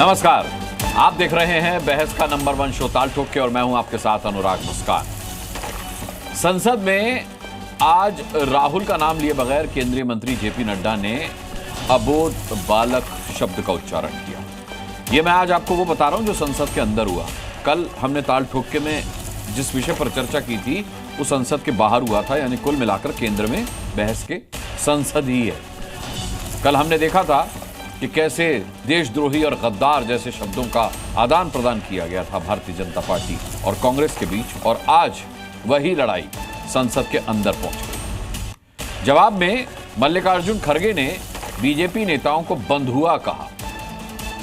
नमस्कार, आप देख रहे हैं बहस का नंबर 1 शो ताल ठोक के और मैं हूं आपके साथ अनुराग मुस्कान। संसद में आज राहुल का नाम लिए बगैर केंद्रीय मंत्री जेपी नड्डा ने अबोध बालक शब्द का उच्चारण किया। यह मैं आज आपको वो बता रहा हूं जो संसद के अंदर हुआ। कल हमने ताल ठोक में जिस विषय पर चर्चा की थी वो संसद के बाहर हुआ था, यानी कुल मिलाकर केंद्र में बहस के संसद ही है। कल हमने देखा था कि कैसे देशद्रोही और गद्दार जैसे शब्दों का आदान प्रदान किया गया था भारतीय जनता पार्टी और कांग्रेस के बीच, और आज वही लड़ाई संसद के अंदर पहुंच गई। जवाब में मल्लिकार्जुन खड़गे ने बीजेपी नेताओं को बंधुआ कहा।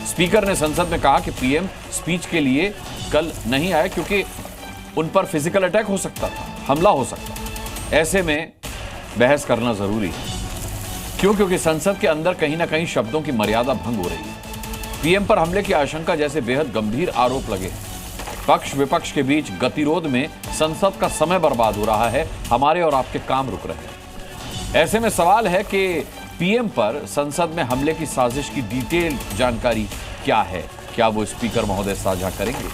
स्पीकर ने संसद में कहा कि पीएम स्पीच के लिए कल नहीं आए क्योंकि उन पर फिजिकल अटैक हो सकता था, हमला हो सकता था। ऐसे में बहस करना जरूरी है। क्यों? क्योंकि संसद के अंदर कहीं ना कहीं शब्दों की मर्यादा भंग हो रही है। पीएम पर हमले की आशंका जैसे बेहद गंभीर आरोप लगे। पक्ष विपक्ष के बीच गतिरोध में संसद का समय बर्बाद हो रहा है, हमारे और आपके काम रुक रहे हैं। ऐसे में सवाल है कि पीएम पर संसद में हमले की साजिश की डिटेल जानकारी क्या है? क्या वो स्पीकर महोदय साझा करेंगे?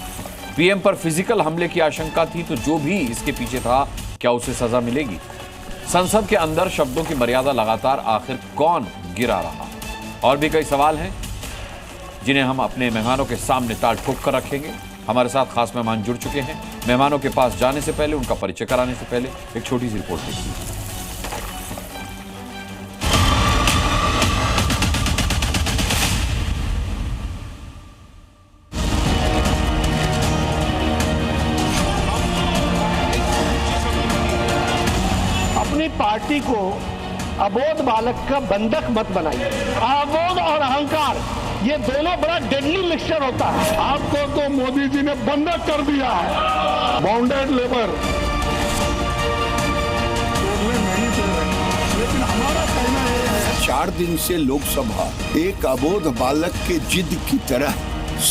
पीएम पर फिजिकल हमले की आशंका थी तो जो भी इसके पीछे था, क्या उसे सजा मिलेगी? संसद के अंदर शब्दों की मर्यादा लगातार आखिर कौन गिरा रहा? और भी कई सवाल हैं जिन्हें हम अपने मेहमानों के सामने ताल ठोक कर रखेंगे। हमारे साथ खास मेहमान जुड़ चुके हैं। मेहमानों के पास जाने से पहले, उनका परिचय कराने से पहले एक छोटी सी रिपोर्ट देखिए। पार्टी को अबोध बालक का बंधक मत बनाइए। अबोध और अहंकार ये दोनों बड़ा डेडली मिक्सचर होता है। आपको तो मोदी जी ने बंधक कर दिया है। बाउंडेड लेबर लेकिन हमारा कहना यह है, 4 दिन से लोकसभा एक अबोध बालक के जिद की तरह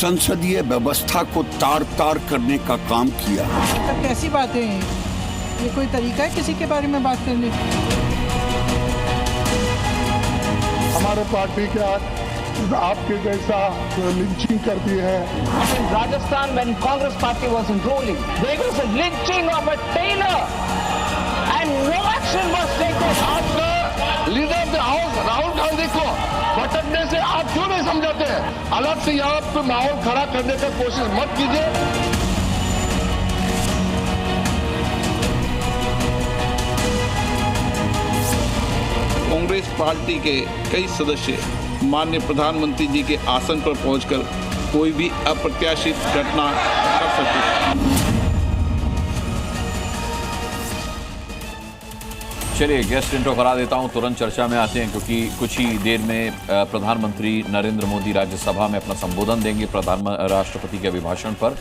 संसदीय व्यवस्था को तार तार करने का काम किया। कैसी बातें हैं? ये कोई तरीका है किसी के बारे में बात करने की? हमारे पार्टी के आपके जैसा लिंचिंग करती है। Rajasthan when Congress party was ruling, there was a lynching of a tailor and no action was taken. आप leader of the house Rahul Gandhi को भटकने से आप क्यों नहीं समझाते? अलग से यहाँ पे माहौल खड़ा करने की कोशिश मत कीजिए। कांग्रेस पार्टी के कई सदस्य माननीय प्रधानमंत्री जी के आसन पर पहुंचकर कोई भी अप्रत्याशित घटना कर सकते हैं। चलिए गेस्ट इंट्रो करा देता हूं, तुरंत चर्चा में आते हैं क्योंकि कुछ ही देर में प्रधानमंत्री नरेंद्र मोदी राज्यसभा में अपना संबोधन देंगे राष्ट्रपति के अभिभाषण पर।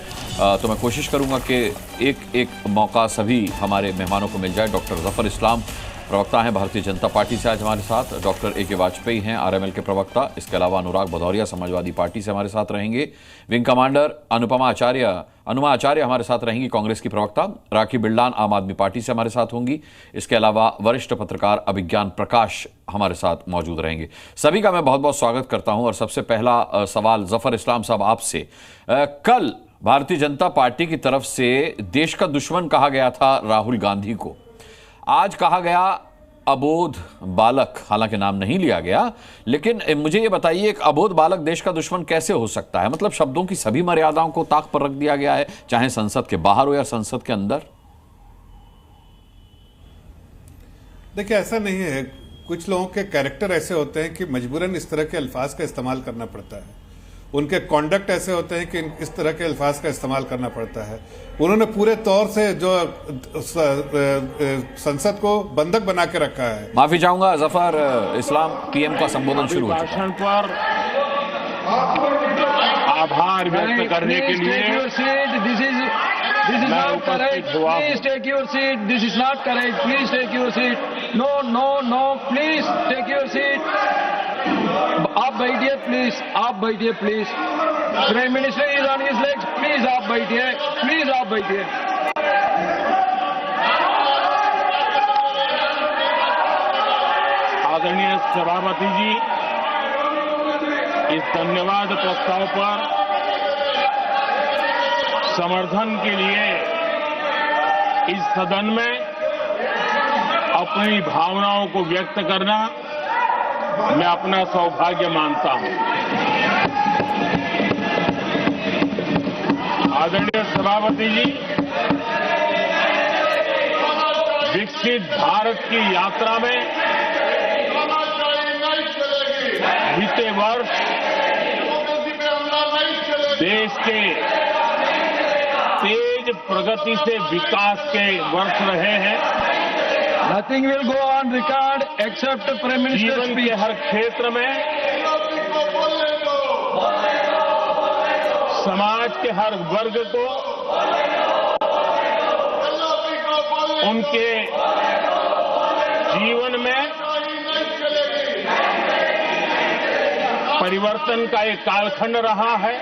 तो मैं कोशिश करूंगा कि एक एक मौका सभी हमारे मेहमानों को मिल जाए। डॉक्टर जफर इस्लाम प्रवक्ता हैं भारतीय जनता पार्टी से आज हमारे साथ। Doctor A K. वाजपेयी हैं आरएमएल के प्रवक्ता। इसके अलावा अनुराग भदौरिया समाजवादी पार्टी से हमारे साथ रहेंगे। विंग कमांडर अनुमा आचार्य हमारे साथ रहेंगी, कांग्रेस की प्रवक्ता। राखी बिल्लान आम आदमी पार्टी से हमारे साथ होंगी। इसके अलावा वरिष्ठ पत्रकार अभिज्ञान प्रकाश हमारे साथ मौजूद रहेंगे। सभी का मैं बहुत बहुत स्वागत करता हूं। और सबसे पहला सवाल जफर इस्लाम साहब आपसे। कल भारतीय जनता पार्टी की तरफ से देश का दुश्मन कहा गया था राहुल गांधी को। आज कहा गया अबोध बालक, हालांकि नाम नहीं लिया गया, लेकिन मुझे यह बताइए एक अबोध बालक देश का दुश्मन कैसे हो सकता है? मतलब शब्दों की सभी मर्यादाओं को ताक पर रख दिया गया है, चाहे संसद के बाहर हो या संसद के अंदर। देखिए, ऐसा नहीं है। कुछ लोगों के कैरेक्टर ऐसे होते हैं कि मजबूरन इस तरह के अल्फाज का इस्तेमाल करना पड़ता है। उनके कॉन्डक्ट ऐसे होते हैं कि इस तरह के अल्फाज का इस्तेमाल करना पड़ता है। उन्होंने पूरे तौर से जो संसद को बंधक बना के रखा है। माफी चाहूंगा जफर इस्लाम, पीएम का संबोधन शुरू हो चुका है। भाषण पर आभार व्यक्त करने के लिए This is not correct. Please take your seat. This is not correct. Please take your seat. No, no, no. Please take your seat. आप बैठिए प्लीज, आप बैठिए please. Prime minister is on his legs, please आप बैठिए, please आप बैठिए। आदरणीय सभापति जी, इस धन्यवाद प्रस्ताव पर समर्थन के लिए इस सदन में अपनी भावनाओं को व्यक्त करना मैं अपना सौभाग्य मानता हूं। आदरणीय सभापति जी, विकसित भारत की यात्रा में बीते वर्ष देश के तेज प्रगति से विकास के वर्ष रहे हैं। Nothing will go on record except the Prime Minister's जीवन के हर क्षेत्र में, समाज के हर वर्ग को उनके जीवन में परिवर्तन का एक कालखंड रहा है।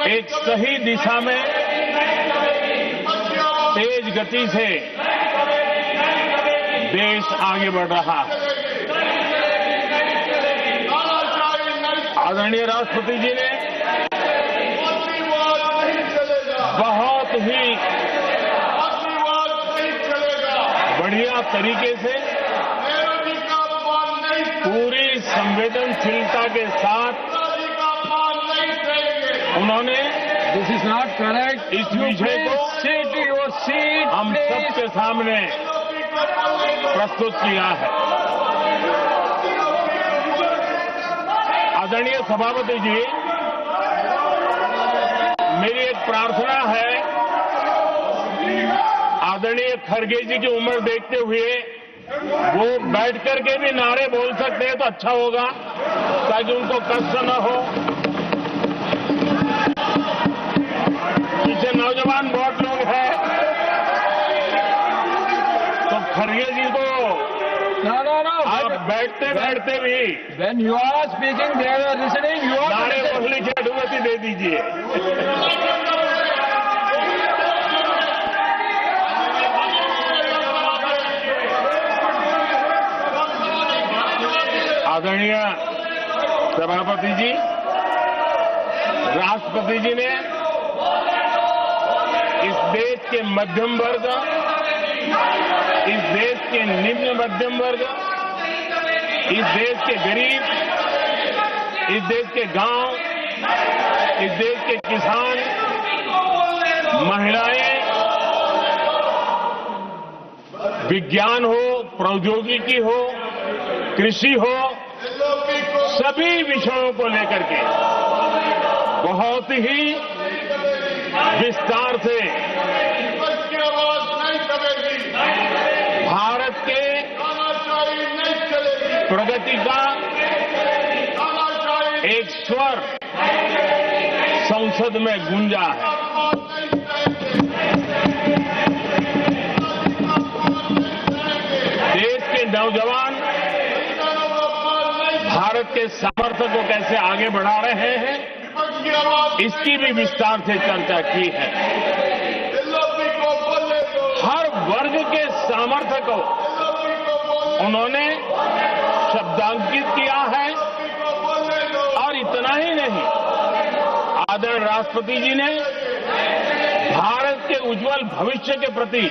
एक सही दिशा में तेज गति से देश आगे बढ़ रहा है। आदरणीय राष्ट्रपति जी ने बहुत ही बढ़िया तरीके से पूरी संवेदनशीलता के साथ उन्होंने This is not correct. इस विषय को हम सबके सामने प्रस्तुत किया है। आदरणीय सभापति जी, मेरी एक प्रार्थना है, आदरणीय खड़गे जी की उम्र देखते हुए वो बैठ करके भी नारे बोल सकते हैं तो अच्छा होगा, ताकि उनको कष्ट न हो। पीछे नौजवान बहुत लोग हैं, तो खड़गे जी को आप बैठते बैठते भी When you are speaking, they are listening. You are नारे बोलने की अनुमति दे दीजिए। आदरणीय सभापति जी, राष्ट्रपति जी ने इस देश के मध्यम वर्ग, इस देश के निम्न मध्यम वर्ग, इस देश के गरीब, इस देश के गांव, इस देश के किसान, महिलाएं, विज्ञान हो, प्रौद्योगिकी हो, कृषि हो, सभी विषयों को लेकर के बहुत ही विस्तार से भारत के प्रगति का एक स्वर संसद में गूंजा है। देश के नौजवान भारत के सामर्थ्य को कैसे आगे बढ़ा रहे हैं, इसकी भी विस्तार से चर्चा की है। हर वर्ग के सामर्थ्य को उन्होंने शब्दांकित किया है, और इतना ही नहीं, आदरणीय राष्ट्रपति जी ने भारत के उज्जवल भविष्य के प्रति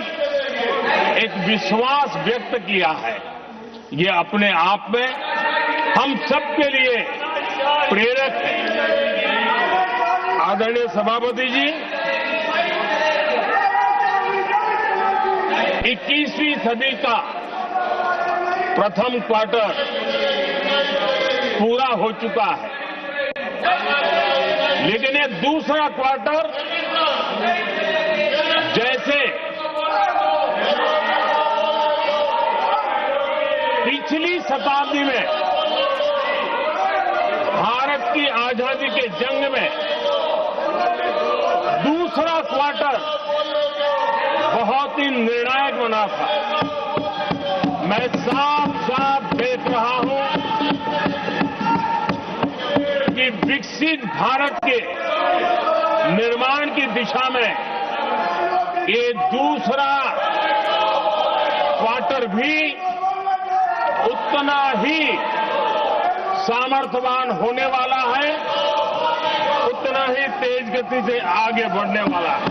एक विश्वास व्यक्त किया है। ये अपने आप में हम सबके लिए प्रेरक है। आदरणीय सभापति जी, 21वीं सदी का प्रथम क्वार्टर पूरा हो चुका है, लेकिन ये दूसरा क्वार्टर जैसे पिछली शताब्दी में भारत की आजादी के जंग में दूसरा क्वार्टर बहुत ही निर्णायक बना था। मैं साफ साफ देख रहा हूं कि विकसित भारत के निर्माण की दिशा में ये दूसरा क्वार्टर भी उतना ही सामर्थ्यवान होने वाला है, उतना ही तेज गति से आगे बढ़ने वाला है।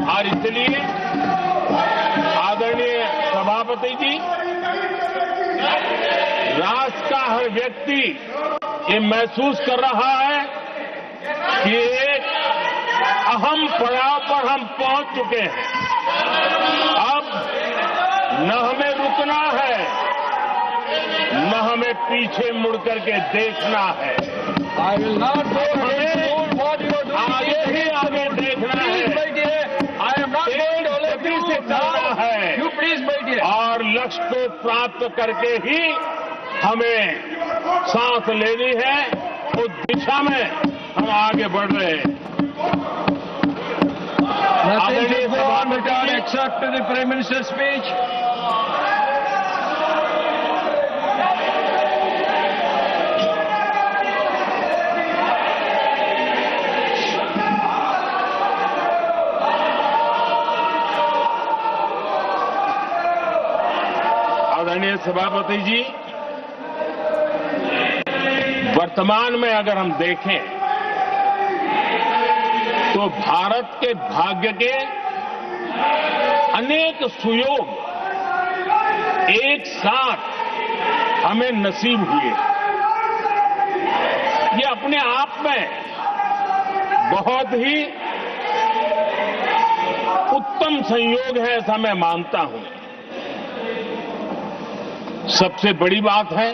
और इसलिए आदरणीय सभापति जी, राष्ट्र का हर व्यक्ति ये महसूस कर रहा है कि एक अहम पड़ाव पर हम पहुंच चुके हैं। अब न हमें रुकना है, न हमें पीछे मुड़ करके देखना है। आगे ही आगे देखना है, तेज से चलना है और लक्ष्य को प्राप्त करके ही हमें सांस लेनी है। उस दिशा में हम आगे बढ़ रहे हैं। Accept the Prime Minister's speech. आदरणीय सभापति जी, वर्तमान में अगर हम देखें तो भारत के भाग्य के अनेक सुयोग एक साथ हमें नसीब हुए। ये अपने आप में बहुत ही उत्तम संयोग है, ऐसा मैं मानता हूं। सबसे बड़ी बात है,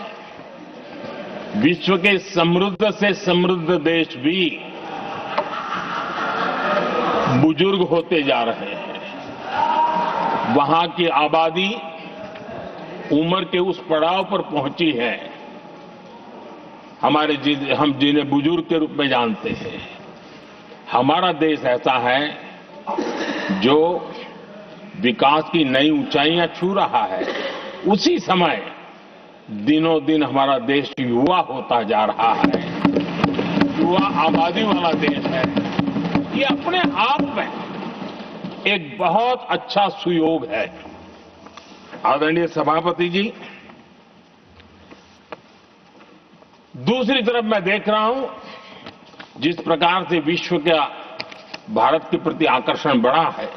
विश्व के समृद्ध से समृद्ध देश भी बुजुर्ग होते जा रहे हैं। वहां की आबादी उम्र के उस पड़ाव पर पहुंची है हम जिन्हें बुजुर्ग के रूप में जानते हैं। हमारा देश ऐसा है जो विकास की नई ऊंचाइयां छू रहा है। उसी समय दिनों दिन हमारा देश युवा होता जा रहा है, युवा आबादी वाला देश है। ये अपने आप में एक बहुत अच्छा सुयोग है। आदरणीय सभापति जी, दूसरी तरफ मैं देख रहा हूं जिस प्रकार से विश्व का भारत के प्रति आकर्षण बढ़ा है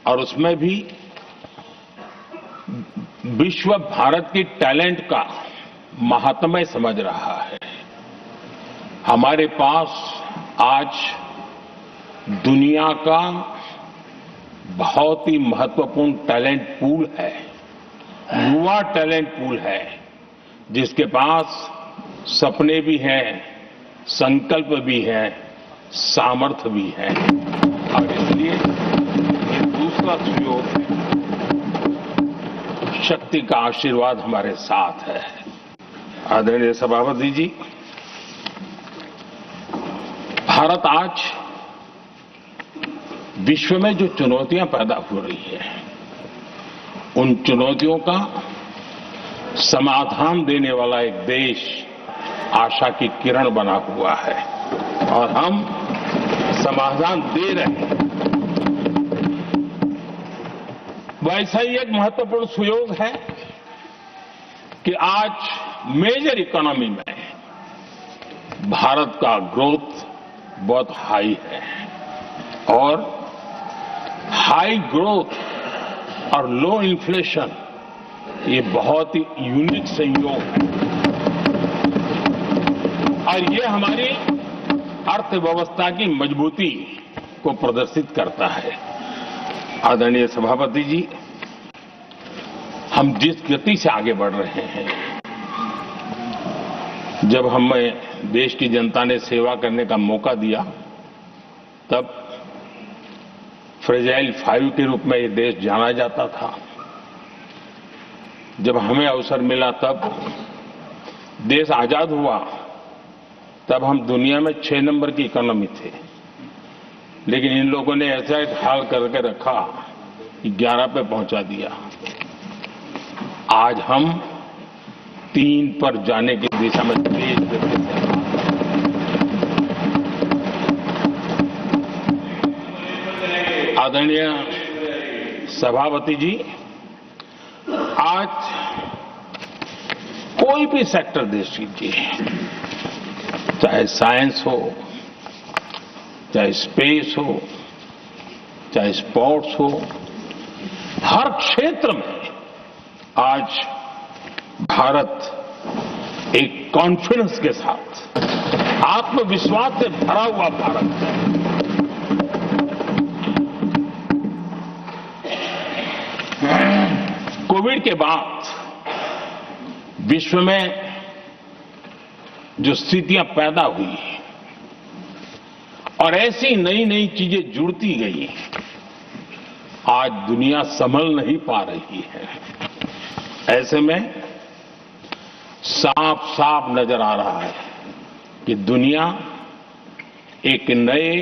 और उसमें भी विश्व भारत की टैलेंट का महात्म्य समझ रहा है। हमारे पास आज दुनिया का बहुत ही महत्वपूर्ण टैलेंट पूल है, युवा टैलेंट पूल है, जिसके पास सपने भी हैं, संकल्प भी है, सामर्थ्य भी है। और इसलिए ये दूसरा सुयोग है। शक्ति का आशीर्वाद हमारे साथ है। आदरणीय सभापति जी, भारत आज विश्व में जो चुनौतियां पैदा हो रही है, उन चुनौतियों का समाधान देने वाला एक देश आशा की किरण बना हुआ है और हम समाधान दे रहे हैं। वैसा ही एक महत्वपूर्ण सुयोग है कि आज मेजर इकोनॉमी में भारत का ग्रोथ बहुत हाई है और हाई ग्रोथ और लो इन्फ्लेशन ये बहुत ही यूनिक संयोग है और ये हमारी अर्थव्यवस्था की मजबूती को प्रदर्शित करता है। आदरणीय सभापति जी, हम जिस गति से आगे बढ़ रहे हैं, जब हमें देश की जनता ने सेवा करने का मौका दिया तब फ्रेजाइल 5 के रूप में ये देश जाना जाता था। जब हमें अवसर मिला तब देश आजाद हुआ, तब हम दुनिया में 6 नंबर की इकोनॉमी थे, लेकिन इन लोगों ने ऐसा एक हाल करके रखा कि 11 पे पहुंचा दिया। आज हम 3 पर जाने की दिशा में तेज गति से आदरणीय सभापति जी, आज कोई भी सेक्टर देख लीजिए, चाहे साइंस हो, चाहे स्पेस हो, चाहे स्पोर्ट्स हो, हर क्षेत्र में आज भारत एक कॉन्फिडेंस के साथ, आत्मविश्वास से भरा हुआ भारत है। कोविड के बाद विश्व में जो स्थितियां पैदा हुई और ऐसी नई नई चीजें जुड़ती गई, आज दुनिया संभल नहीं पा रही है। ऐसे में साफ साफ नजर आ रहा है कि दुनिया एक नए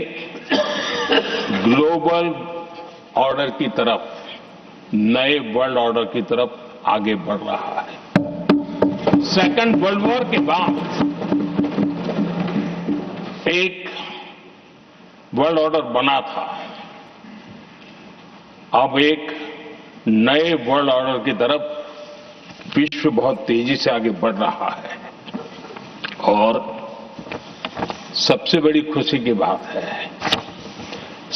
ग्लोबल ऑर्डर की तरफ, नए वर्ल्ड ऑर्डर की तरफ आगे बढ़ रहा है। सेकेंड वर्ल्ड वॉर के बाद एक वर्ल्ड ऑर्डर बना था, अब एक नए वर्ल्ड ऑर्डर की तरफ विश्व बहुत तेजी से आगे बढ़ रहा है। और सबसे बड़ी खुशी की बात है,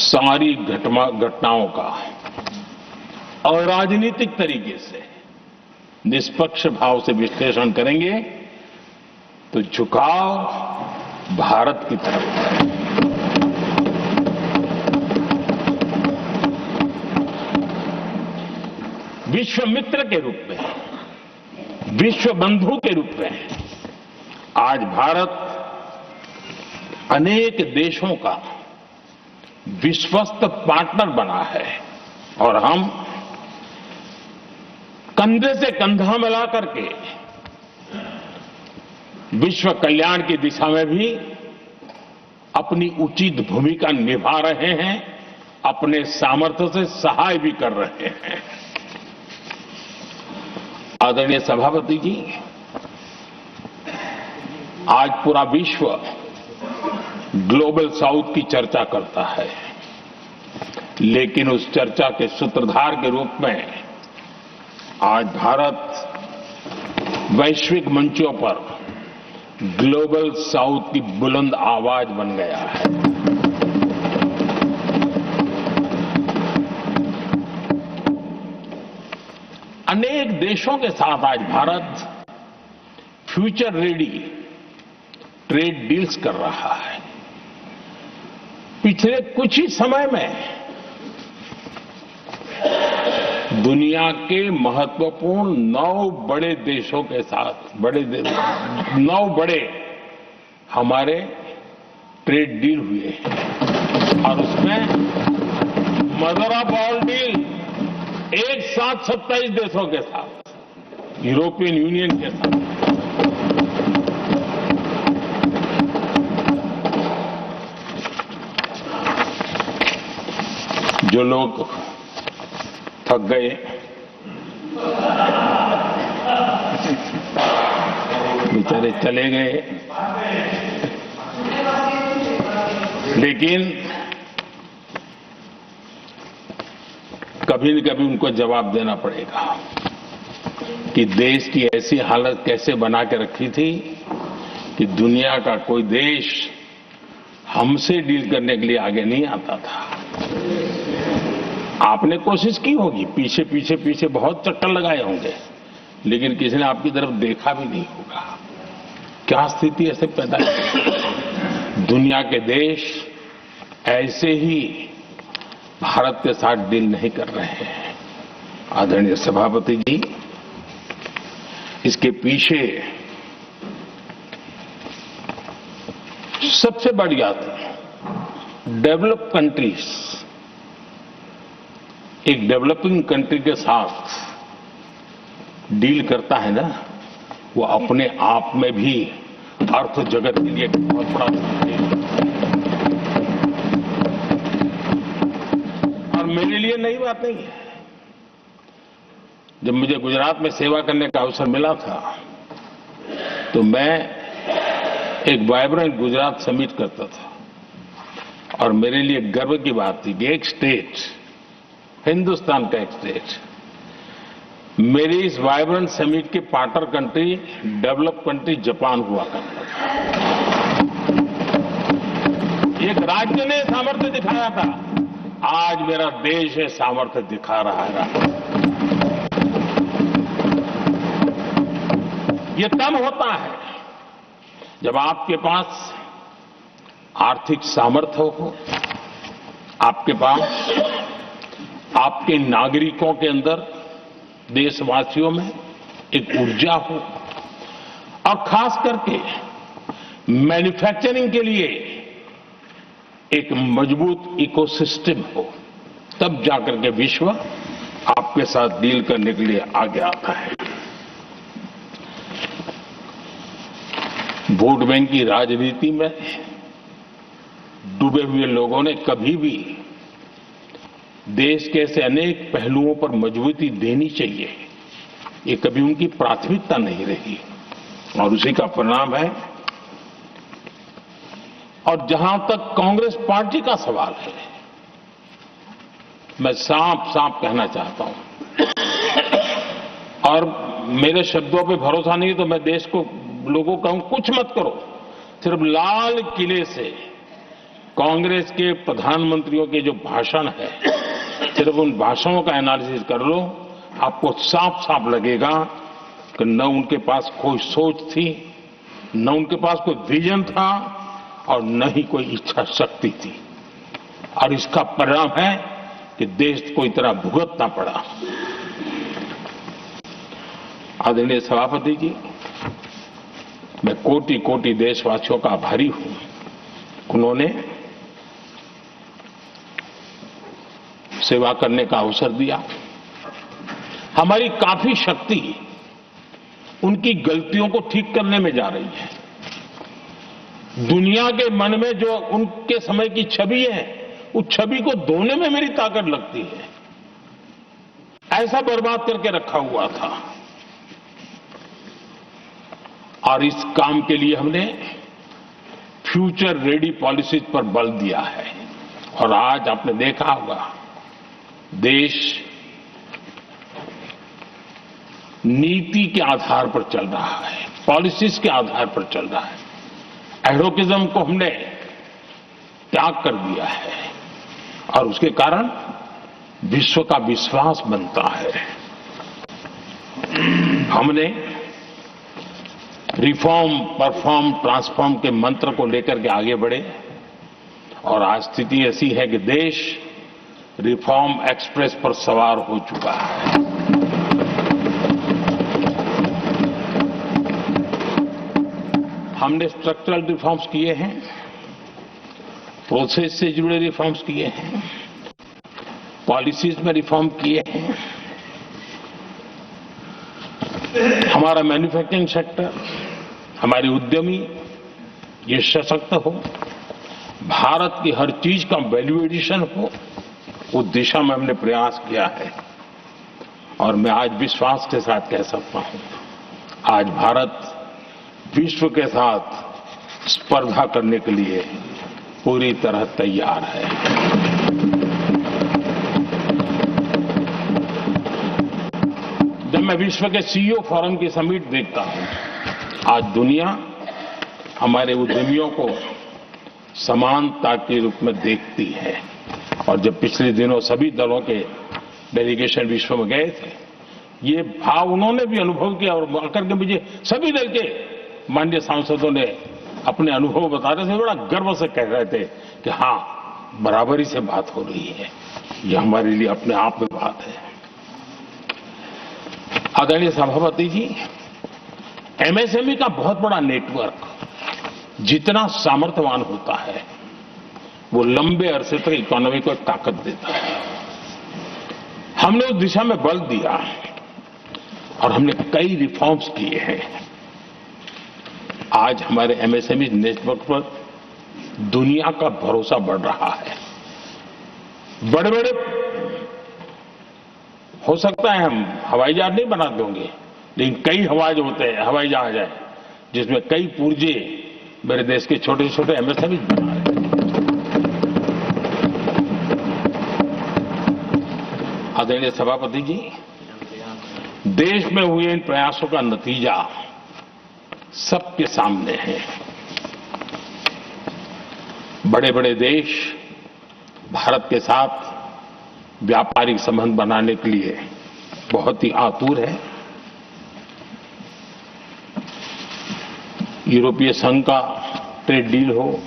सारी घटनाओं का और राजनीतिक तरीके से निष्पक्ष भाव से विश्लेषण करेंगे तो झुकाव भारत की तरफ है। विश्व मित्र के रूप में, विश्व बंधु के रूप में आज भारत अनेक देशों का विश्वस्त पार्टनर बना है और हम कंधे से कंधा मिला करके विश्व कल्याण की दिशा में भी अपनी उचित भूमिका निभा रहे हैं, अपने सामर्थ्य से सहाय भी कर रहे हैं। आदरणीय सभापति जी, आज पूरा विश्व ग्लोबल साउथ की चर्चा करता है, लेकिन उस चर्चा के सूत्रधार के रूप में आज भारत वैश्विक मंचों पर ग्लोबल साउथ की बुलंद आवाज बन गया है। अनेक देशों के साथ आज Bharat future ready trade deals कर रहा है। पिछले कुछ ही समय में दुनिया के महत्वपूर्ण 9 बड़े देशों के साथ 9 बड़े हमारे ट्रेड डील हुए हैं और उसमें मदर ऑफ ऑल डील एक साथ 27 देशों के साथ, यूरोपियन यूनियन के साथ। जो लोग थक गए, बेचारे चले गए, लेकिन कभी न कभी उनको जवाब देना पड़ेगा कि देश की ऐसी हालत कैसे बना के रखी थी कि दुनिया का कोई देश हमसे डील करने के लिए आगे नहीं आता था। आपने कोशिश की होगी, पीछे पीछे पीछे बहुत चक्कर लगाए होंगे, लेकिन किसी ने आपकी तरफ देखा भी नहीं होगा। क्या स्थिति ऐसे पैदा है? दुनिया के देश ऐसे ही भारत के साथ डील नहीं कर रहे हैं। आदरणीय सभापति जी, इसके पीछे सबसे बड़ी बात है, डेवलप कंट्रीज एक डेवलपिंग कंट्री के साथ डील करता है ना, वो अपने आप में भी अर्थ जगत के लिए बहुत बड़ा और मेरे लिए नई बात नहीं है। जब मुझे गुजरात में सेवा करने का अवसर मिला था तो मैं एक वाइब्रेंट गुजरात समिट करता था और मेरे लिए गर्व की बात थी कि एक स्टेट, हिंदुस्तान का एक स्टेट, मेरी इस वाइब्रेंट समिट के partner country develop country Japan हुआ करता था। एक राज्य ने सामर्थ्य दिखाया था, आज मेरा देश ये सामर्थ्य दिखा रहा है। ये तब होता है जब आपके पास आर्थिक सामर्थ्य हो, आपके पास आपके नागरिकों के अंदर, देशवासियों में एक ऊर्जा हो, और खास करके मैन्युफैक्चरिंग के लिए एक मजबूत इकोसिस्टम हो, तब जाकर के विश्व आपके साथ डील करने के लिए आगे आता है। वोट बैंक की राजनीति में डूबे हुए लोगों ने कभी भी देश के ऐसे अनेक पहलुओं पर मजबूती देनी चाहिए, ये कभी उनकी प्राथमिकता नहीं रही, और उसी का परिणाम है। और जहां तक कांग्रेस पार्टी का सवाल है, मैं साफ साफ कहना चाहता हूं, और मेरे शब्दों पे भरोसा नहीं तो मैं देश को लोगों कहूं कुछ मत करो, सिर्फ लाल किले से कांग्रेस के प्रधानमंत्रियों के जो भाषण है, सिर्फ उन भाषणों का एनालिसिस कर लो, आपको साफ साफ लगेगा कि न उनके पास कोई सोच थी, न उनके पास कोई विजन था, और न ही कोई इच्छा शक्ति थी। और इसका परिणाम है कि देश को इतना भुगतना पड़ा। आदरणीय सभापति जी, मैं कोटि कोटि देशवासियों का आभारी हूं, उन्होंने सेवा करने का अवसर दिया। हमारी काफी शक्ति उनकी गलतियों को ठीक करने में जा रही है। दुनिया के मन में जो उनके समय की छवि है, उस छवि को धोने में मेरी ताकत लगती है। ऐसा बर्बाद करके रखा हुआ था, और इस काम के लिए हमने फ्यूचर रेडी पॉलिसीज पर बल दिया है। और आज आपने देखा होगा, देश नीति के आधार पर चल रहा है, पॉलिसीज के आधार पर चल रहा है। एडोकिज्म को हमने त्याग कर दिया है, और उसके कारण विश्व का विश्वास बनता है। हमने रिफॉर्म, परफॉर्म, ट्रांसफॉर्म के मंत्र को लेकर के आगे बढ़े, और आज स्थिति ऐसी है कि देश रिफॉर्म एक्सप्रेस पर सवार हो चुका है। हमने स्ट्रक्चरल रिफॉर्म्स किए हैं, प्रोसेस से जुड़े रिफॉर्म्स किए हैं, पॉलिसीज में रिफॉर्म किए हैं। हमारा मैन्युफैक्चरिंग सेक्टर, हमारे उद्यमी ये सशक्त हो, भारत की हर चीज का वैल्यू एडिशन हो, उस दिशा में हमने प्रयास किया है। और मैं आज विश्वास के साथ कह सकता हूं, आज भारत विश्व के साथ स्पर्धा करने के लिए पूरी तरह तैयार है। जब मैं विश्व के सीईओ फोरम की समिट देखता हूं, आज दुनिया हमारे उद्यमियों को समानता के रूप में देखती है। और जब पिछले दिनों सभी दलों के डेलीगेशन विश्व में गए थे, ये भाव उन्होंने भी अनुभव किया, और आकर के मुझे सभी दल के माननीय सांसदों ने अपने अनुभव बता रहे थे, बड़ा गर्व से कह रहे थे कि हाँ, बराबरी से बात हो रही है। ये हमारे लिए अपने आप में बात है। आदरणीय सभापति जी, एमएसएमई का बहुत बड़ा नेटवर्क जितना सामर्थ्यवान होता है, वो लंबे अरसे तक इकोनॉमी को ताकत देता है। हमने उस दिशा में बल दिया, और हमने कई रिफॉर्म्स किए हैं। आज हमारे एमएसएमई नेटवर्क पर दुनिया का भरोसा बढ़ रहा है। बड़े बड़े हो सकता है हम हवाई जहाज नहीं बना देंगे, लेकिन कई हवाई जहाज है जिसमें कई पुर्जे मेरे देश के छोटे छोटे एमएसएमई बना रहे हैं। आदरणीय सभापति जी, देश में हुए इन प्रयासों का नतीजा सबके सामने है। बड़े बड़े देश भारत के साथ व्यापारिक संबंध बनाने के लिए बहुत ही आतुर है। यूरोपीय संघ का ट्रेड डील हो,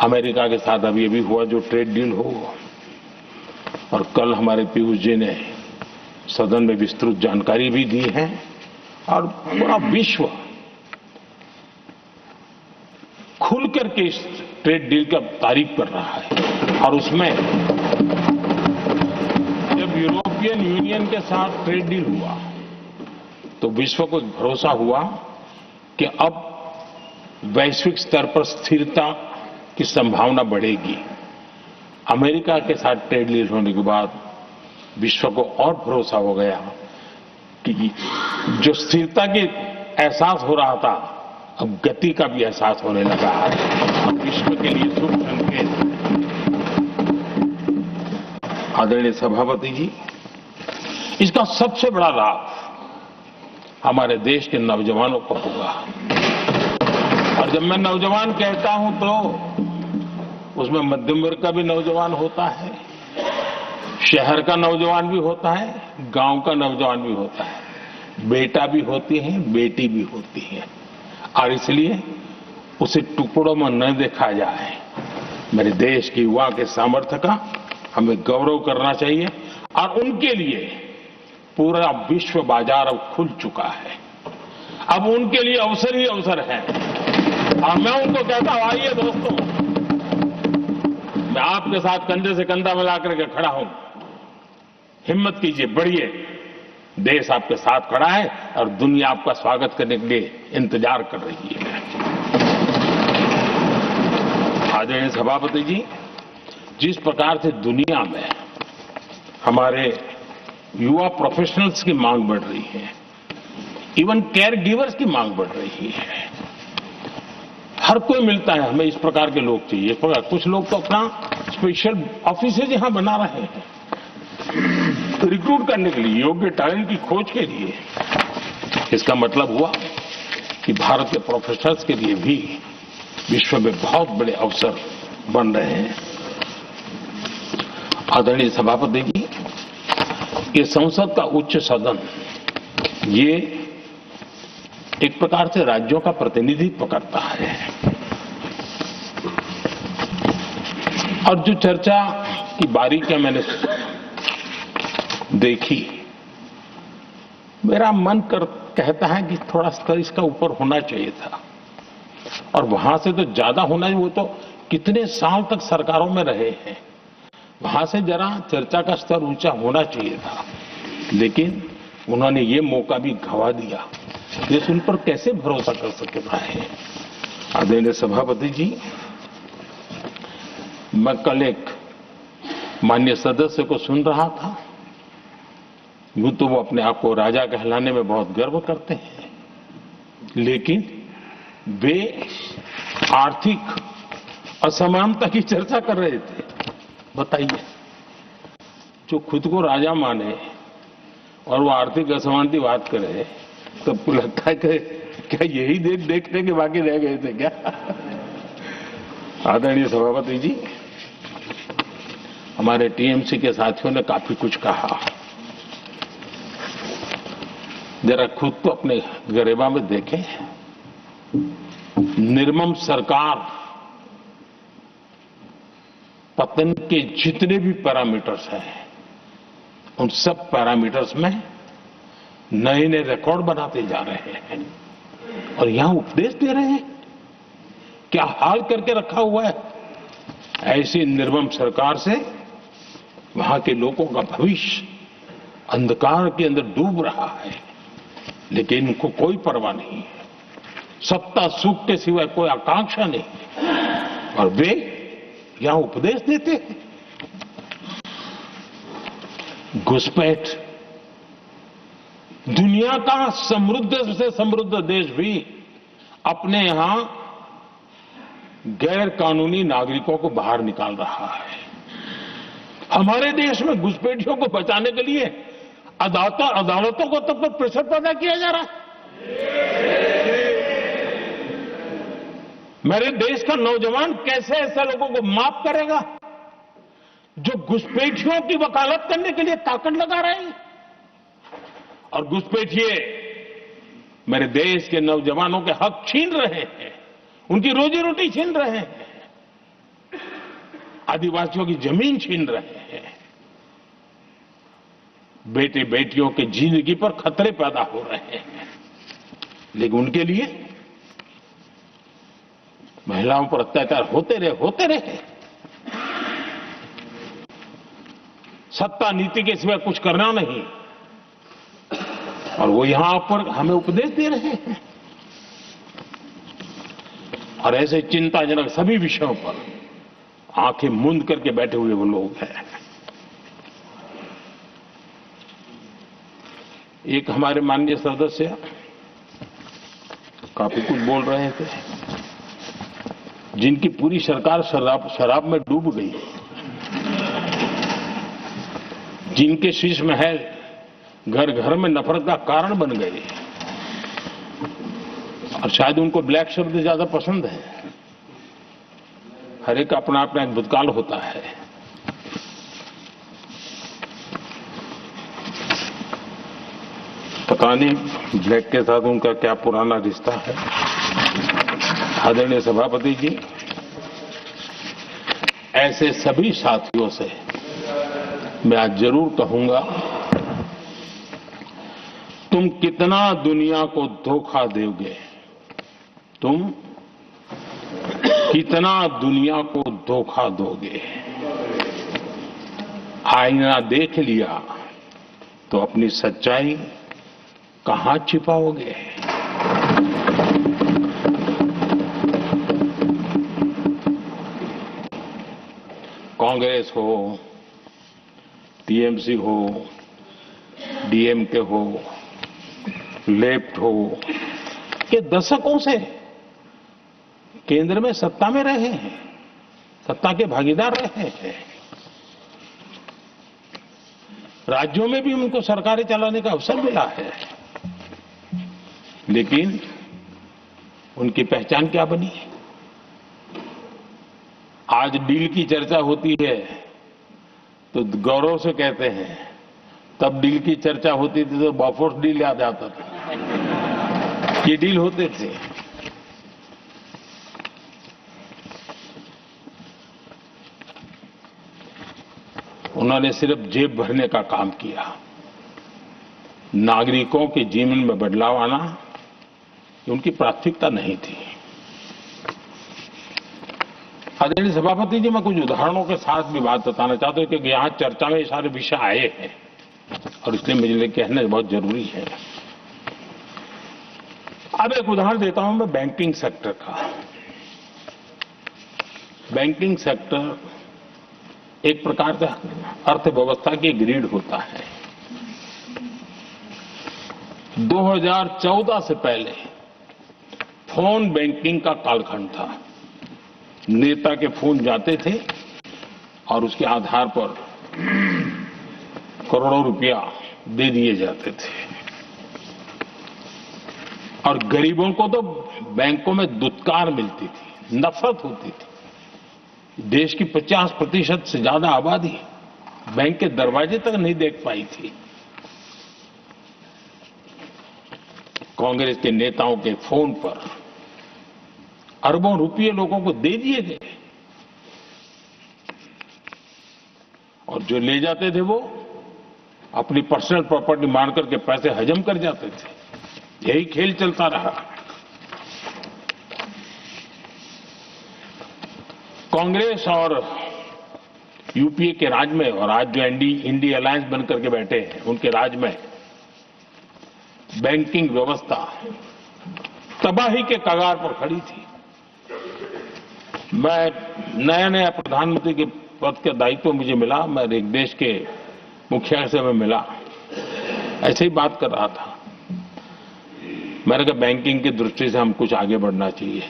अमेरिका के साथ अभी अभी हुआ जो ट्रेड डील हो, और कल हमारे पीयूष जी ने सदन में विस्तृत जानकारी भी दी है, और पूरा विश्व खुल करके इस ट्रेड डील का तारीफ कर रहा है। और उसमें जब यूरोपियन यूनियन के साथ ट्रेड डील हुआ तो विश्व को भरोसा हुआ कि अब वैश्विक स्तर पर स्थिरता की संभावना बढ़ेगी। अमेरिका के साथ ट्रेड डील होने के बाद विश्व को और भरोसा हो गया कि जो स्थिरता के एहसास हो रहा था अब गति का भी एहसास होने लगा है। अब विश्व के लिए शुभ संकेत। आदरणीय सभापति जी, इसका सबसे बड़ा लाभ हमारे देश के नौजवानों को होगा। और जब मैं नौजवान कहता हूं तो उसमें मध्यम वर्ग का भी नौजवान होता है, शहर का नौजवान भी होता है, गांव का नौजवान भी होता है, बेटा भी होती है, बेटी भी होती है। और इसलिए उसे टुकड़ों में न देखा जाए। मेरे देश के युवा के सामर्थ्य का हमें गौरव करना चाहिए, और उनके लिए पूरा विश्व बाजार अब खुल चुका है। अब उनके लिए अवसर ही अवसर है। और मैं उनको कहता हूं, आइए दोस्तों, मैं आपके साथ कंधे से कंधा मिला करके खड़ा हूं, हिम्मत कीजिए, बढ़िए, देश आपके साथ खड़ा है और दुनिया आपका स्वागत करने के लिए इंतजार कर रही है। आदरणीय सभापति जी, जिस प्रकार से दुनिया में हमारे युवा प्रोफेशनल्स की मांग बढ़ रही है, इवन केयर गिवर्स की मांग बढ़ रही है, हर कोई मिलता है हमें इस प्रकार के लोग चाहिए। कुछ लोग तो अपना स्पेशल ऑफिस यहां बना रहे हैं रिक्रूट करने के लिए, योग्य टैलेंट की खोज के लिए। इसका मतलब हुआ कि भारत के प्रोफेशनल्स के लिए भी विश्व में बहुत बड़े अवसर बन रहे हैं। आदरणीय सभापति जी, ये संसद का उच्च सदन, ये एक प्रकार से राज्यों का प्रतिनिधित्व करता है। और जो चर्चा की बारीकियां मैंने देखी, मेरा मन कहता है कि थोड़ा स्तर इसका ऊपर होना चाहिए था, और वहां से तो ज्यादा होना चाहिए। वो तो कितने साल तक सरकारों में रहे हैं, वहां से जरा चर्चा का स्तर ऊंचा होना चाहिए था, लेकिन उन्होंने ये मौका भी गंवा दिया। देश उन पर कैसे भरोसा कर सके है। आदरणीय सभापति जी, मैं कल एक माननीय सदस्य को सुन रहा था। यूं तो वो अपने आप को राजा कहलाने में बहुत गर्व करते हैं, लेकिन वे आर्थिक असमानता की चर्चा कर रहे थे। बताइए, जो खुद को राजा माने और वो आर्थिक असमानता की बात करे, तो लगता है कि क्या यही देखने के बाकी रह गए थे क्या? आदरणीय सभापति जी, हमारे टीएमसी के साथियों ने काफी कुछ कहा। जरा खुद तो अपने गरेबा में देखें। निर्मम सरकार पतन के जितने भी पैरामीटर्स हैं, उन सब पैरामीटर्स में नए नए रिकॉर्ड बनाते जा रहे हैं, और यहां उपदेश दे रहे हैं। क्या हाल करके रखा हुआ है। ऐसी निर्मम सरकार से वहां के लोगों का भविष्य अंधकार के अंदर डूब रहा है, लेकिन इनको कोई परवाह नहीं है। सत्ता सुख के सिवाय कोई आकांक्षा नहीं, और वे यहां उपदेश देते हैं। घुसपैठ, दुनिया का समृद्ध से समृद्ध देश भी अपने यहां गैर कानूनी नागरिकों को बाहर निकाल रहा है। हमारे देश में घुसपैठियों को बचाने के लिए अदालतों को तब तक प्रेशर पैदा किया जा रहा है। मेरे देश का नौजवान कैसे ऐसे लोगों को माफ करेगा जो घुसपैठियों की वकालत करने के लिए ताकत लगा रहे हैं? और घुसपैठिए मेरे देश के नौजवानों के हक छीन रहे हैं, उनकी रोजी रोटी छीन रहे हैं, आदिवासियों की जमीन छीन रहे हैं, बेटे बेटियों के जिंदगी पर खतरे पैदा हो रहे हैं। लेकिन उनके लिए महिलाओं पर अत्याचार होते रहे। सत्ता नीति के सिवा कुछ करना नहीं, और वो यहां पर हमें उपदेश दे रहे हैं। और ऐसे चिंताजनक सभी विषयों पर आंखें मूंद करके बैठे हुए वो लोग हैं। एक हमारे माननीय सदस्य काफी कुछ बोल रहे थे, जिनकी पूरी सरकार शराब में डूब गई, जिनके शीश महल घर घर में नफरत का कारण बन गए, और शायद उनको ब्लैक शब्द ज्यादा पसंद है। हर एक अपना अपना एक भूतकाल होता है। पता नहीं ब्लैक के साथ उनका क्या पुराना रिश्ता है। आदरणीय सभापति जी, ऐसे सभी साथियों से मैं आज जरूर कहूंगा, तुम कितना दुनिया को धोखा दोगे, तुम कितना दुनिया को धोखा दोगे। आईना देख लिया तो अपनी सच्चाई कहां छिपाओगे। कांग्रेस हो, टीएमसी हो, डीएमके हो, लेफ्ट हो, ये दशकों से केंद्र में सत्ता में रहे हैं, सत्ता के भागीदार रहे हैं। राज्यों में भी उनको सरकारें चलाने का अवसर मिला है, लेकिन उनकी पहचान क्या बनी? आज डील की चर्चा होती है तो गौरव से कहते हैं, तब डील की चर्चा होती थी तो बॉफोर्स डील याद आता था। ये डील होते थे। उन्होंने सिर्फ जेब भरने का काम किया। नागरिकों के जीवन में बदलाव आना उनकी प्राथमिकता नहीं थी। आदरणीय सभापति जी, मैं कुछ उदाहरणों के साथ भी बात बताना चाहता हूं, क्योंकि यहां चर्चा में ये सारे विषय आए हैं और इसलिए मुझे लिए कहना बहुत जरूरी है। अब एक उदाहरण देता हूं मैं बैंकिंग सेक्टर का। बैंकिंग सेक्टर एक प्रकार का अर्थव्यवस्था की ग्रिड होता है। 2014 से पहले फोन बैंकिंग का कालखंड था। नेता के फोन जाते थे और उसके आधार पर करोड़ों रुपया दे दिए जाते थे, और गरीबों को तो बैंकों में दुत्कार मिलती थी, नफरत होती थी। देश की 50% से ज्यादा आबादी बैंक के दरवाजे तक नहीं देख पाई थी। कांग्रेस के नेताओं के फोन पर अरबों रुपये लोगों को दे दिए गए, और जो ले जाते थे वो अपनी पर्सनल प्रॉपर्टी मान करके पैसे हजम कर जाते थे। यही खेल चलता रहा। कांग्रेस और यूपीए के राज में, और आज जो इंडी अलायंस बनकर के बैठे हैं, उनके राज में बैंकिंग व्यवस्था तबाही के कगार पर खड़ी थी। मैं नया प्रधानमंत्री के पद का दायित्व मुझे मिला, मैं एक देश के मुखिया से मैं मिला, ऐसे ही बात कर रहा था। मैंने कहा बैंकिंग की दृष्टि से हम कुछ आगे बढ़ना चाहिए।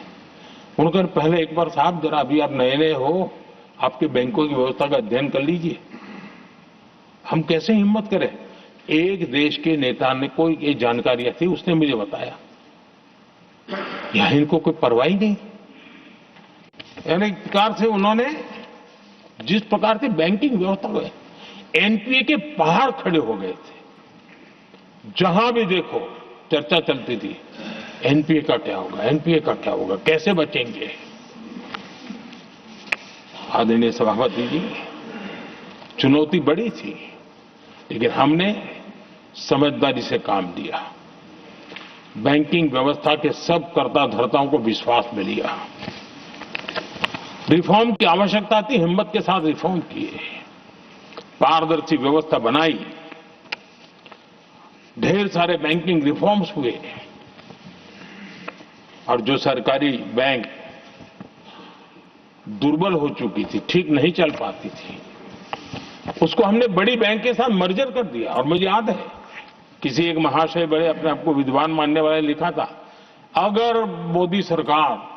उन्होंने कहा पहले एक बार साहब जरा अभी आप नए हो, आपके बैंकों की व्यवस्था का अध्ययन कर लीजिए। हम कैसे हिम्मत करें? एक देश के नेता ने कोई एक जानकारी थी, उसने मुझे बताया या इनको कोई परवाह ही नहीं। यानी एक प्रकार से उन्होंने जिस प्रकार से बैंकिंग व्यवस्था में एनपीए के पहाड़ खड़े हो गए थे, जहां भी देखो चर्चा चलती थी एनपीए का क्या होगा, एनपीए का क्या होगा, कैसे बचेंगे। आदरणीय सभापति जी, चुनौती बड़ी थी, लेकिन हमने समझदारी से काम लिया। बैंकिंग व्यवस्था के सब कर्ता धर्ताओं को विश्वास में लिया। रिफॉर्म की आवश्यकता थी, हिम्मत के साथ रिफॉर्म किए, पारदर्शी व्यवस्था बनाई, ढेर सारे बैंकिंग रिफॉर्म्स हुए और जो सरकारी बैंक दुर्बल हो चुकी थी, ठीक नहीं चल पाती थी, उसको हमने बड़ी बैंक के साथ मर्जर कर दिया। और मुझे याद है किसी एक महाशय, बड़े अपने आप को विद्वान मानने वाले, लिखा था, अगर मोदी सरकार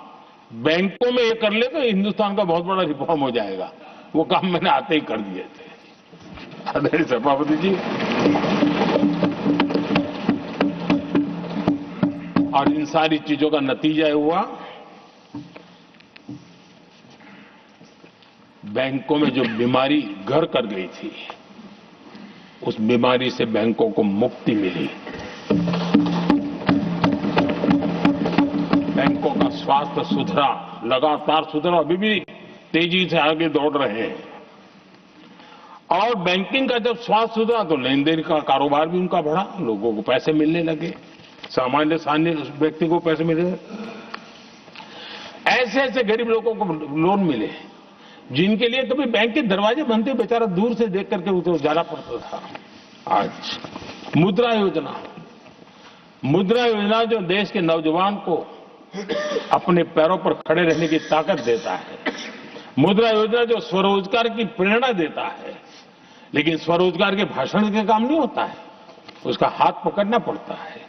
बैंकों में ये कर ले तो हिंदुस्तान का बहुत बड़ा रिफॉर्म हो जाएगा। वो काम मैंने आते ही कर दिए थे। आदरणीय सभापति जी, और इन सारी चीजों का नतीजा हुआ बैंकों में जो बीमारी घर कर गई थी, उस बीमारी से बैंकों को मुक्ति मिली। बैंकों का स्वास्थ्य सुधरा, लगातार सुधरा, अभी भी तेजी से आगे दौड़ रहे हैं। और बैंकिंग का जब स्वास्थ्य सुधरा तो लेन देन का कारोबार भी उनका बढ़ा, लोगों को पैसे मिलने लगे, सामान्य व्यक्ति को पैसे मिले। ऐसे ऐसे गरीब लोगों को लोन मिले जिनके लिए कभी बैंक के दरवाजे बंद थे, बेचारा दूर से देख करके उसे जाना पड़ता था। आज मुद्रा योजना, जो देश के नौजवान को अपने पैरों पर खड़े रहने की ताकत देता है, मुद्रा योजना जो स्वरोजगार की प्रेरणा देता है। लेकिन स्वरोजगार के भाषण के काम नहीं होता है, उसका हाथ पकड़ना पड़ता है,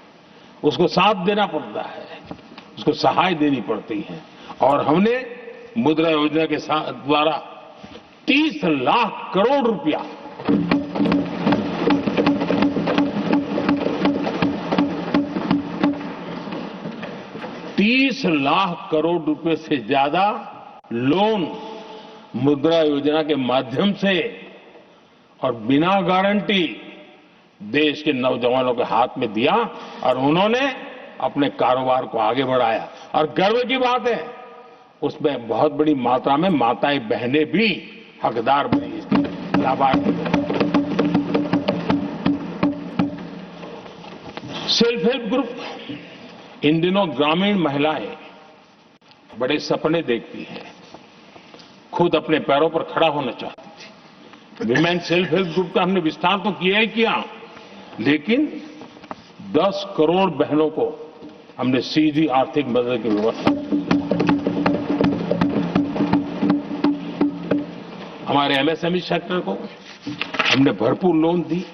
उसको साथ देना पड़ता है, उसको सहाय देनी पड़ती है। और हमने मुद्रा योजना के द्वारा 30 लाख करोड़ रुपया ₹30 लाख से ज्यादा लोन मुद्रा योजना के माध्यम से और बिना गारंटी देश के नौजवानों के हाथ में दिया और उन्होंने अपने कारोबार को आगे बढ़ाया। और गर्व की बात है, उसमें बहुत बड़ी मात्रा में माताएं बहनें भी हकदार बनी, लाभार्थी। सेल्फ हेल्प ग्रुप, इन दिनों ग्रामीण महिलाएं बड़े सपने देखती हैं, खुद अपने पैरों पर खड़ा होना चाहती थी। विमेन सेल्फ हेल्प ग्रुप का हमने विस्तार तो किया ही किया, लेकिन 10 करोड़ बहनों को हमने सीधी आर्थिक मदद की व्यवस्था की। हमारे एमएसएमई सेक्टर को हमने भरपूर लोन दी।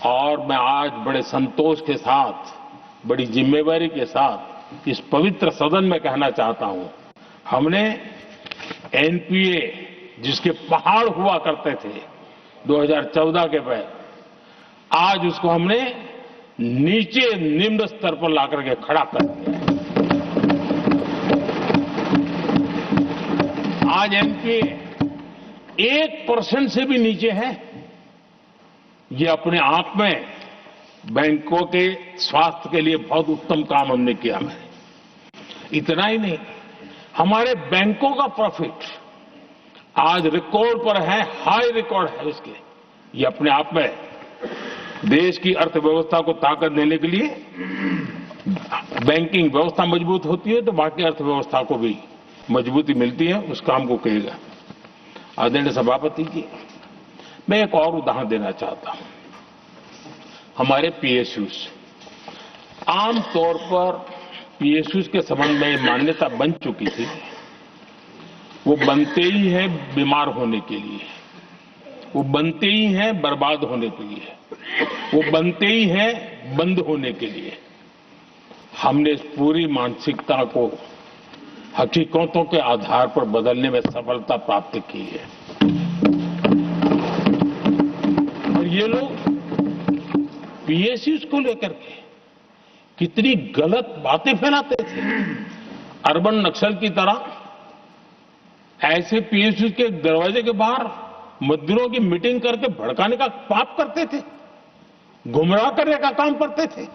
और मैं आज बड़े संतोष के साथ, बड़ी जिम्मेवारी के साथ इस पवित्र सदन में कहना चाहता हूं, हमने एनपीए जिसके पहाड़ हुआ करते थे 2014 के पहले, आज उसको हमने नीचे निम्न स्तर पर लाकर के खड़ा कर दिया। आज एनपीए 1% से भी नीचे है। ये अपने आप में बैंकों के स्वास्थ्य के लिए बहुत उत्तम काम हमने किया है। इतना ही नहीं, हमारे बैंकों का प्रॉफिट आज रिकॉर्ड पर है, हाई रिकॉर्ड है उसके। ये अपने आप में देश की अर्थव्यवस्था को ताकत देने के लिए, बैंकिंग व्यवस्था मजबूत होती है तो बाकी अर्थव्यवस्था को भी मजबूती मिलती है, उस काम को कहेगा। आदरणीय सभापति जी, मैं एक और उदाहरण देना चाहता हूं। हमारे पीएसयूज, आमतौर पर पीएसयूज के संबंध में मान्यता बन चुकी थी, वो बनते ही हैं बीमार होने के लिए, वो बनते ही हैं बर्बाद होने के लिए, वो बनते ही हैं बंद होने के लिए। हमने इस पूरी मानसिकता को हकीकतों के आधार पर बदलने में सफलता प्राप्त की है। और ये लोग पीएसयूज को लेकर के कितनी गलत बातें फैलाते थे। अर्बन नक्सल की तरह ऐसे पीएसयूज के दरवाजे के बाहर मजदूरों की मीटिंग करके भड़काने का पाप करते थे, गुमराह करने का काम करते थे।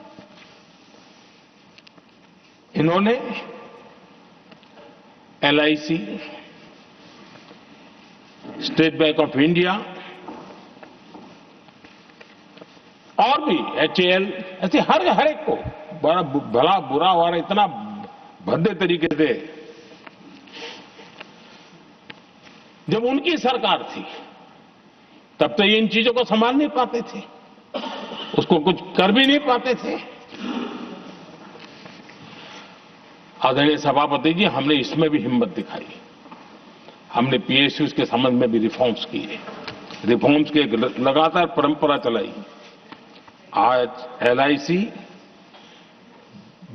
इन्होंने LIC, state bank of India और भी HAL, ऐसे हर एक को बड़ा भला बुरा और इतना भद्दे तरीके से, जब उनकी सरकार थी तब तो ये इन चीजों को संभाल नहीं पाते थे, उसको कुछ कर भी नहीं पाते थे। आदरणीय सभापति जी, हमने इसमें भी हिम्मत दिखाई। हमने PSUs के संबंध में भी रिफॉर्म्स किए, रिफॉर्म्स की एक लगातार परंपरा चलाई। आज LIC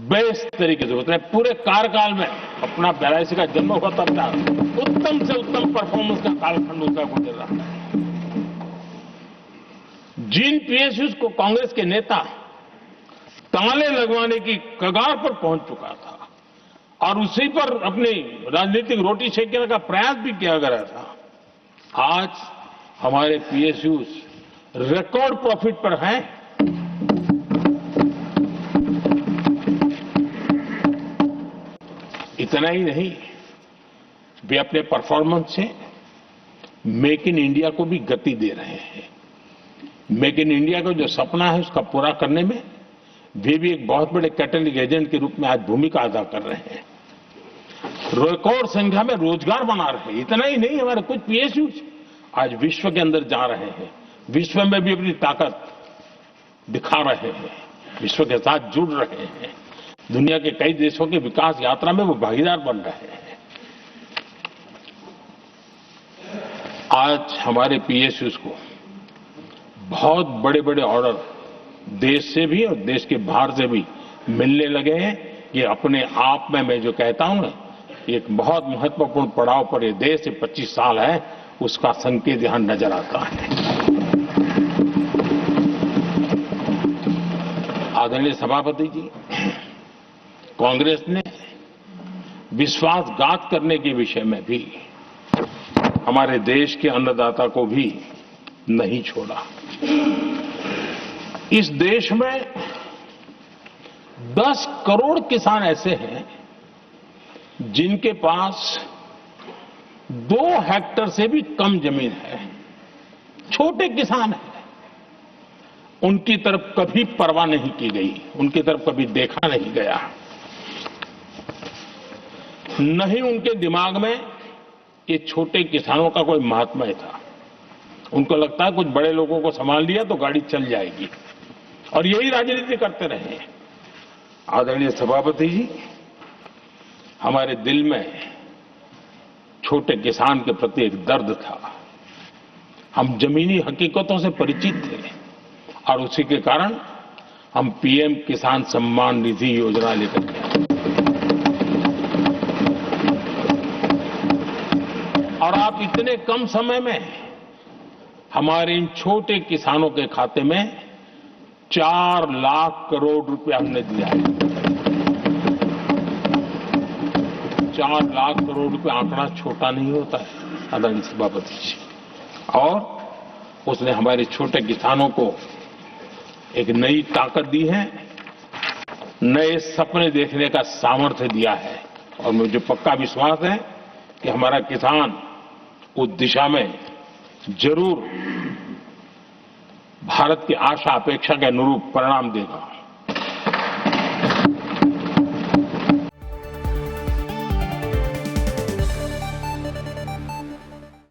बेस्ट तरीके से उसने पूरे कार्यकाल में अपना LIC का जन्म हुआ तब तक उत्तम से उत्तम परफॉर्मेंस का कालखंड उसका गुजर रहा है। जिन PSUs को कांग्रेस के नेता ताले लगवाने की कगार पर पहुंच चुका था और उसी पर अपनी राजनीतिक रोटी सेकने का प्रयास भी किया गया था, आज हमारे PSUs रिकॉर्ड प्रॉफिट पर हैं। इतना ही नहीं, वे अपने परफॉर्मेंस से मेक इन इंडिया को भी गति दे रहे हैं। मेक इन इंडिया का जो सपना है उसका पूरा करने में वे भी एक बहुत बड़े कैटलिक एजेंट के रूप में आज भूमिका अदा कर रहे हैं। रिकॉर्ड संख्या में रोजगार बना रहे हैं। इतना ही नहीं, हमारे कुछ PSUs आज विश्व के अंदर जा रहे हैं, विश्व में भी अपनी ताकत दिखा रहे हैं, विश्व के साथ जुड़ रहे हैं, दुनिया के कई देशों की विकास यात्रा में वो भागीदार बन रहे हैं। आज हमारे PSUs को बहुत बड़े बड़े ऑर्डर देश से भी और देश के बाहर से भी मिलने लगे हैं। ये अपने आप में मैं जो कहता हूं ना, एक बहुत महत्वपूर्ण पड़ाव पर ये देश 25 साल है, उसका संकेत यहां नजर आता है। आदरणीय सभापति जी, कांग्रेस ने विश्वासघात करने के विषय में भी हमारे देश के अन्नदाता को भी नहीं छोड़ा। इस देश में 10 करोड़ किसान ऐसे हैं जिनके पास 2 हेक्टेयर से भी कम जमीन है, छोटे किसान हैं। उनकी तरफ कभी परवाह नहीं की गई, उनकी तरफ कभी देखा नहीं गया, नहीं उनके दिमाग में ये छोटे किसानों का कोई महात्म्य था। उनको लगता है कुछ बड़े लोगों को संभाल लिया तो गाड़ी चल जाएगी, और यही राजनीति करते रहे। आदरणीय सभापति जी, हमारे दिल में छोटे किसान के प्रति एक दर्द था। हम जमीनी हकीकतों से परिचित थे और उसी के कारण हम PM किसान सम्मान निधि योजना लेकर के आए। और आप इतने कम समय में हमारे इन छोटे किसानों के खाते में 4 लाख करोड़ रुपया हमने दिया है। 4 लाख करोड़ रुपया आंकड़ा छोटा नहीं होता है आदरणीय सभापति जी। और उसने हमारे छोटे किसानों को एक नई ताकत दी है, नए सपने देखने का सामर्थ्य दिया है। और मुझे पक्का विश्वास है कि हमारा किसान उस दिशा में जरूर भारत की आशा अपेक्षा के अनुरूप परिणाम देगा।